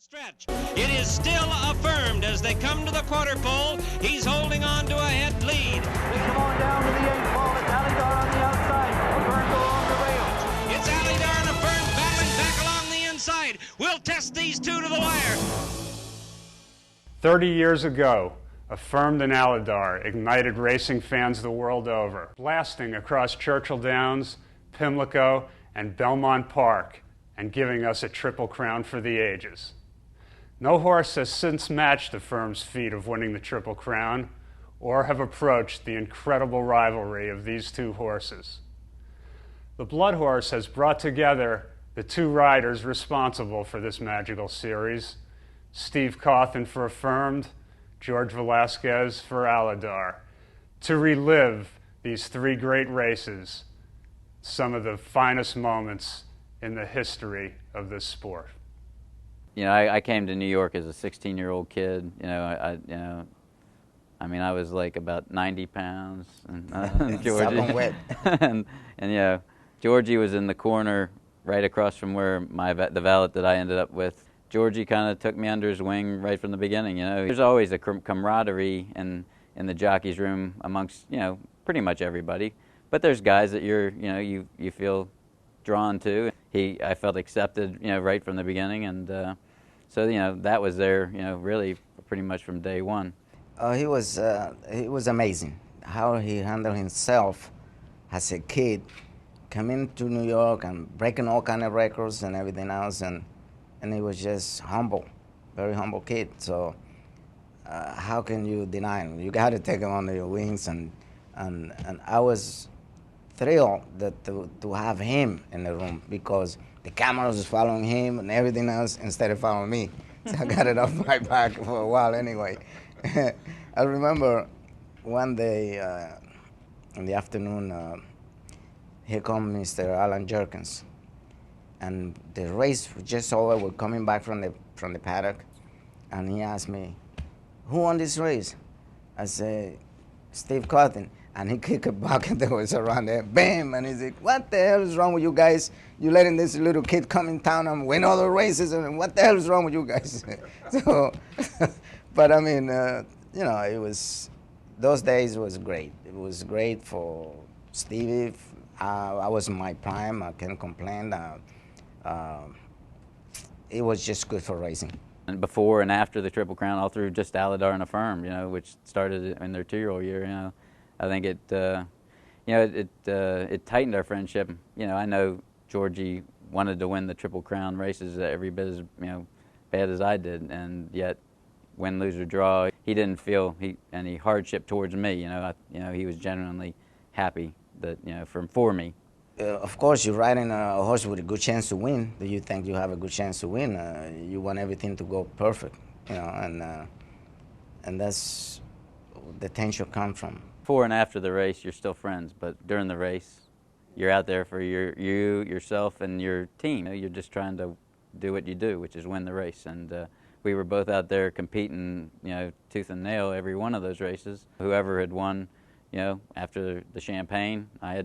Stretch. It is still affirmed as they come to the quarter pole. He's holding on to a head lead. They come on down to the 8th pole. It's Alydar on the outside. Affirmed along the rails. It's Alydar and Affirmed battling back along the inside. We'll test these two to the wire. 30 years ago, Affirmed and Alydar ignited racing fans the world over, blasting across Churchill Downs, Pimlico, and Belmont Park, and giving us a triple crown for the ages. No horse has since matched Affirmed's feat of winning the Triple Crown or have approached the incredible rivalry of these two horses. The Blood Horse has brought together the two riders responsible for this magical series, Steve Cauthen for Affirmed, Jorge Velasquez for Alydar, to relive these three great races, some of the finest moments in the history of this sport. You know, I came to New York as a 16-year-old kid. I was like about 90 pounds, and Georgie, and you know, Georgie was in the corner right across from where the valet that I ended up with. Georgie kind of took me under his wing right from the beginning. You know, there's always a camaraderie in the jockeys room amongst pretty much everybody. But there's guys that you feel drawn to. I felt accepted right from the beginning, and so that was there really pretty much from day one. He was amazing how he handled himself as a kid, coming to New York and breaking all kind of records and everything else, and he was just humble, very humble kid. So how can you deny him? You got to take him under your wings, and I was thrilled to have him in the room because the cameras was following him and everything else instead of following me. So I got it off my back for a while anyway. I remember one day in the afternoon, here come Mr. Alan Jerkins, and the race was just over. We're coming back from the paddock, and he asked me, "Who won this race?" I said, "Steve Cauthen." And he kicked a bucket that was around there, bam! And he's like, "What the hell is wrong with you guys? You letting this little kid come in town and win all the races, and what the hell is wrong with you guys?" So, but I mean, it was, those days was great. It was great for Stevie. I was in my prime. I can't complain. It was just good for racing. And before and after the Triple Crown, all through just Alydar and Affirmed, which started in their 2-year-old year, I think it tightened our friendship. I know Georgie wanted to win the Triple Crown races every bit as bad as I did, and yet win, lose or draw, he didn't feel any hardship towards me. He was genuinely happy that for me. Of course, you're riding a horse with a good chance to win. Do you think you have a good chance to win? You want everything to go perfect, and that's the tension comes from. Before and after the race, you're still friends, but during the race, you're out there for yourself, and your team. You're just trying to do what you do, which is win the race. And we were both out there competing, tooth and nail every one of those races. Whoever had won, after the champagne, I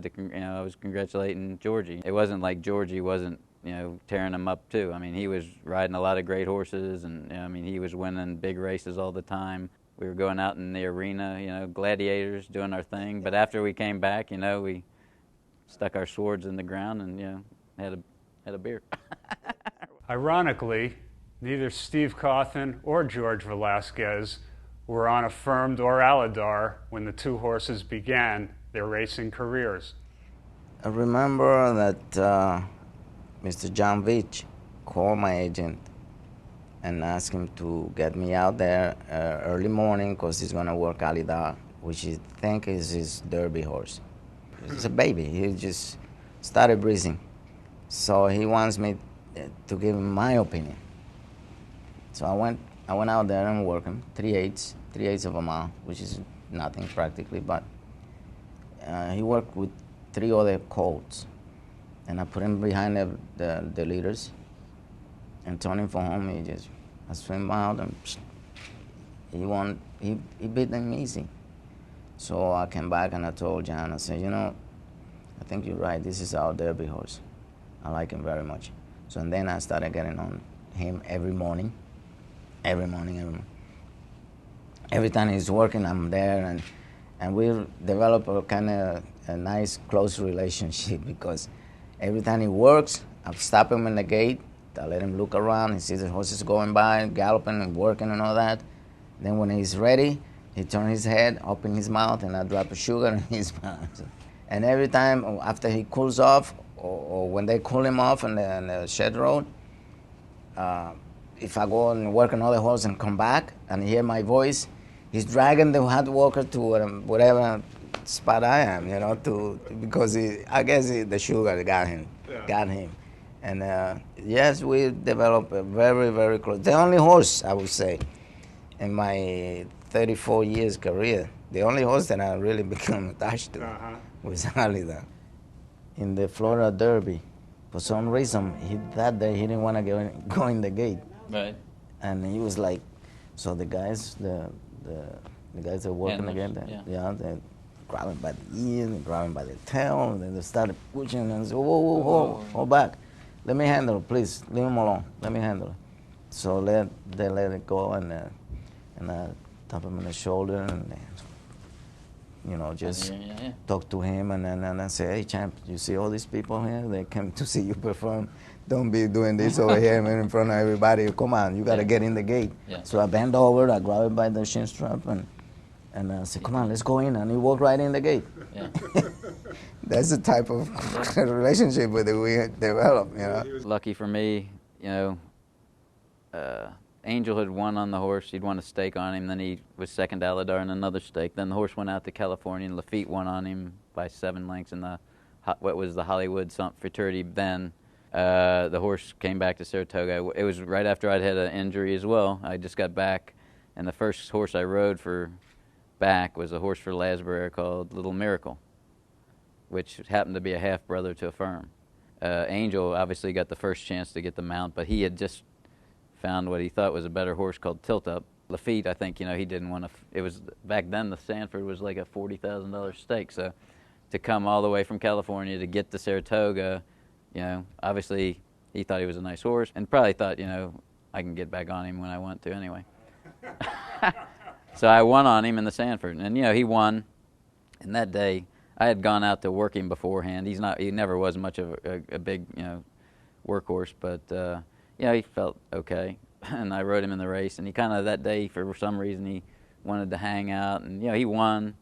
was congratulating Georgie. It wasn't like Georgie wasn't, tearing him up too. I mean, he was riding a lot of great horses, and he was winning big races all the time. We were going out in the arena, gladiators, doing our thing. But after we came back, we stuck our swords in the ground and, had a beer. Ironically, neither Steve Cauthen or Jorge Velasquez were on Affirmed or Alydar when the two horses began their racing careers. I remember that Mr. John Veach called my agent and asked him to get me out there early morning because he's going to work Alydar, which he think is his Derby horse. It's a baby. He just started breathing. So he wants me to give him my opinion. So I went out there and worked him, 3/8 of a mile, which is nothing practically, but he worked with 3 other colts. And I put him behind the leaders and turned him for home. I swim out and he beat them easy. So I came back and I told John, I said, I think you're right, this is our Derby horse. I like him very much. So and then I started getting on him every morning every morning. Every time he's working, I'm there, and we develop a kind of a nice, close relationship because every time he works, I stop him in the gate, I let him look around, he sees the horses going by, galloping and working and all that. Then when he's ready, he turns his head, open his mouth, and I drop a sugar in his mouth. And every time after he cools off, or when they cool him off on the shed road, if I go and work another horse and come back and hear my voice, he's dragging the hard worker to whatever spot I am, because I guess the sugar got him. And yes, we developed a very, very close. The only horse, I would say, in my 34 years career, the only horse that I really became attached to was Alydar. In the Florida Derby, for some reason, that day he didn't want to go in the gate. Right. And he was like, so the guys, the guys that are working again, they grab him by the ear, they grab him by the tail, and then they started pushing and say, whoa, hold back. Let me handle it, please. Leave him alone. Let me handle it. So they let it go, and I tap him on the shoulder, and just talk to him, and then I say, hey, champ, you see all these people here? They came to see you perform. Don't be doing this over here in front of everybody. Come on, you got to get in the gate. Yeah. So I bend over, I grab him by the shin strap, and I said, come on, let's go in. And he walked right in the gate. Yeah. That's the type of relationship that we developed, Lucky for me, Angel had won on the horse. He'd won a stake on him. Then he was second to Alydar in another stake. Then the horse went out to California, and Lafitte won on him by 7 lengths in what was the Hollywood Futurity then. The horse came back to Saratoga. It was right after I'd had an injury as well. I just got back, and the first horse I rode back was a horse for Lasbury called Little Miracle, which happened to be a half-brother to Affirmed. Angel obviously got the first chance to get the mount, but he had just found what he thought was a better horse called Tilt Up. Lafitte, I think, he didn't want to. It was back then the Sanford was like a $40,000 stake, so to come all the way from California to get to Saratoga, obviously he thought he was a nice horse, and probably thought, I can get back on him when I want to anyway. So I won on him in the Sanford, and he won. And that day, I had gone out to work him beforehand. He never was much of a big, workhorse, but he felt okay. And I rode him in the race, and he kind of that day, for some reason, he wanted to hang out, and he won.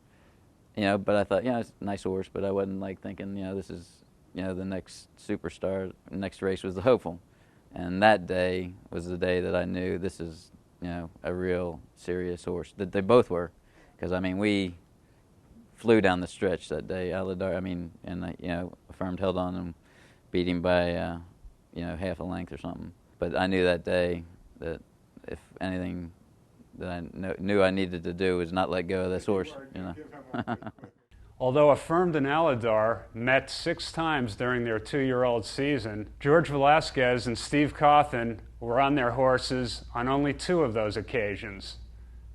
But I thought, it's a nice horse, but I wasn't like thinking, this is, the next superstar. The next race was the Hopeful, and that day was the day that I knew this is, a real serious horse. That they both were, because we flew down the stretch that day. Alydar, and Affirmed held on and beat him by, half a length or something. But I knew that day that if anything that I knew I needed to do was not let go of this horse. Although Affirmed and Alydar met 6 times during their 2-year-old season, George Velasquez and Steve Cauthen were on their horses on only 2 of those occasions.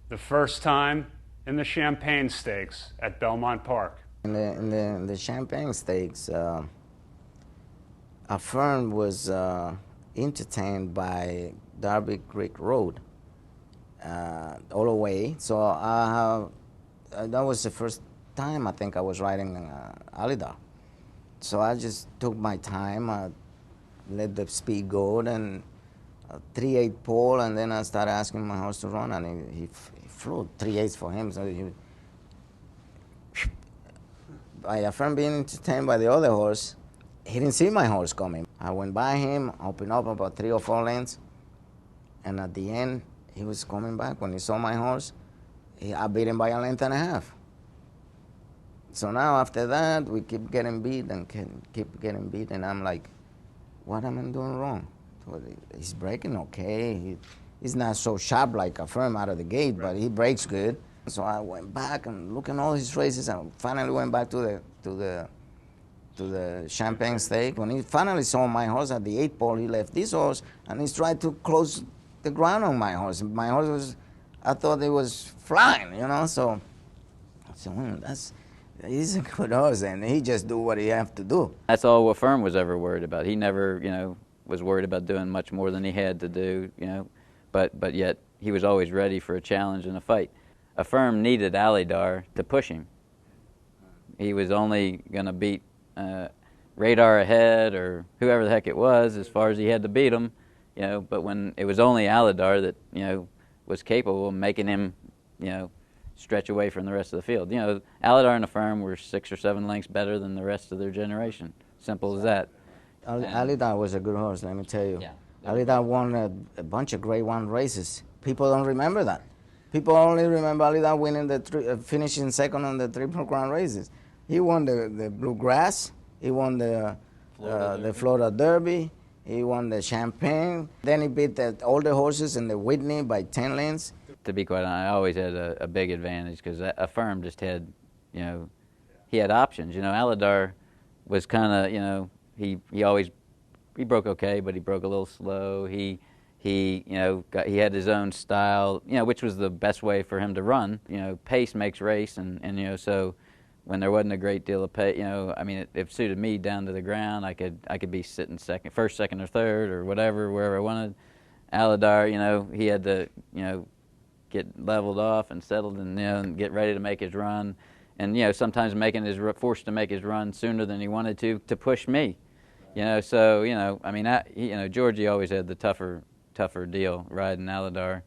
The first time in the Champagne Stakes at Belmont Park. In the Champagne Stakes, Affirmed was entertained by Derby Creek Road all the way. So that was the first time I think I was riding Alydar. So I just took my time, let the speed go, and 3/8 pole, and then I started asking my horse to run, and he flew 3/8 for him. So by Affirmed being entertained by the other horse, he didn't see my horse coming. I went by him, opened up about 3 or 4 lengths, and at the end, he was coming back. When he saw my horse, I beat him by 1.5 lengths. So now after that, we keep getting beat, and I'm like, what am I doing wrong? He's breaking okay. He's not so sharp like Affirmed out of the gate, but he breaks good. So I went back and looking at all his races, and finally went back to the Champagne Stake. When he finally saw my horse at the 8 pole, he left this horse, and he tried to close the ground on my horse. My horse was, I thought it was flying, so I said, he's a good horse, and he just do what he have to do. That's all Affirmed was ever worried about. He never, was worried about doing much more than he had to do, but yet he was always ready for a challenge and a fight. Affirmed needed Alydar to push him. He was only going to beat Radar ahead or whoever the heck it was as far as he had to beat him, but when it was only Alydar that, was capable of making him, stretch away from the rest of the field. Alydar and Affirmed were 6 or 7 lengths better than the rest of their generation. Simple as that. Alydar was a good horse, let me tell you. Yeah. Alydar won a bunch of Grade 1 races. People don't remember that. People only remember Alydar winning finishing second on the Triple Crown races. He won the Bluegrass. He won the Florida Derby. He won the Champagne. Then he beat all the horses in the Whitney by 10 lengths. To be quite honest, I always had a big advantage because Affirmed just had, he had options. Alydar was kind of, he broke okay, but he broke a little slow. He had his own style, which was the best way for him to run. Pace makes race, and so when there wasn't a great deal of pace, it suited me down to the ground. I could be sitting first, second, or third, or whatever, wherever I wanted. Alydar, he had to, get leveled off and settled, and get ready to make his run, and sometimes forced to make his run sooner than he wanted to push me. Jorge always had the tougher deal riding Alydar.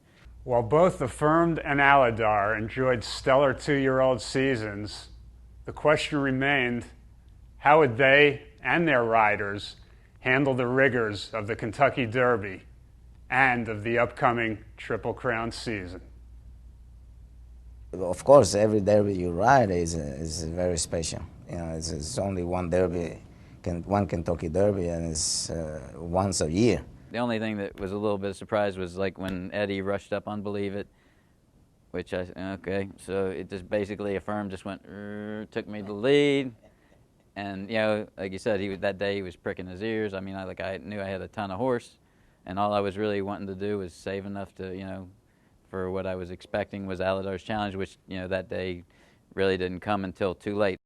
While both Affirmed and Alydar enjoyed stellar 2-year-old seasons, the question remained, how would they and their riders handle the rigors of the Kentucky Derby and of the upcoming Triple Crown season? Of course, every Derby you ride is very special. It's only one Derby, one Kentucky Derby, and it's once a year. The only thing that was a little bit of surprise was like when Eddie rushed up on Believe It, which okay, so it just basically Affirmed just went, took me to the lead, and like you said, that day he was pricking his ears. I knew I had a ton of horse, and all I was really wanting to do was save enough to, for what I was expecting was Alydar's challenge, which that day really didn't come until too late.